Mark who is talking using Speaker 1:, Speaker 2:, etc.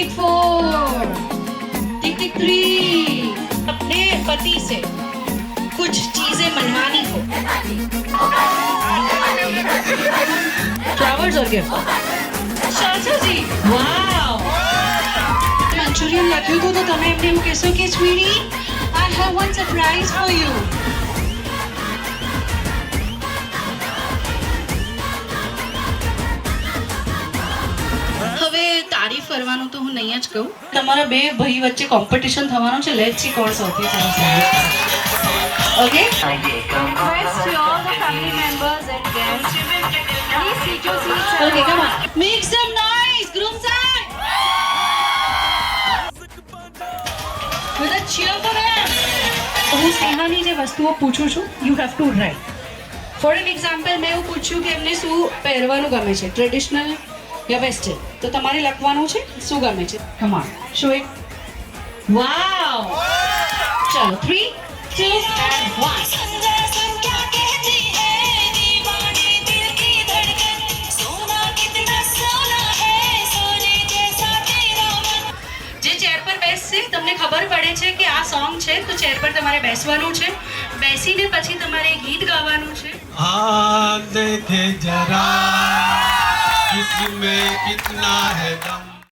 Speaker 1: टिक 4, टिक 3। अपने पति से कुछ चीजें मनवानी हो। फ्लावर्स और गिफ्ट। चाचा जी, वाव। મંચુરિયન લખ્યું હતું તો તમે એમને એવું કહેશો કે sweetie, I have one surprise for you. હવે તારીફ કરવાનું તો હું નહીં જ કહું. તમારા બે ભાઈ વચ્ચે કોમ્પિટિશન થવાનું છે. લેટ્સ સી કોણ સૌથી સરસ લાગે. Okay, request to all the family members and guests, please take your seats. Okay, come on, make some noise, groom side, with a cheer for them. હું સ્નેહાની જે વસ્તુઓ પૂછું છું, you have to write. For an example, મેં એવું પૂછ્યું કે એમને શું પહેરવાનું ગમે છે, ટ્રેડિશનલ યા વેસ્ટર્ન, તો તમારે લખવાનું છે શું ગમે છે. Come on, show it. Wow. ચલો 3, 2 and 1. જે ચેર પર બેસશે તમને ખબર પડે છે કે આ સોંગ છે, તો ચેર પર તમારે બેસવાનું છે. બેસીને પછી તમારે ગીત ગાવાનું છે.
Speaker 2: देखे जरा इसमें कितना है दम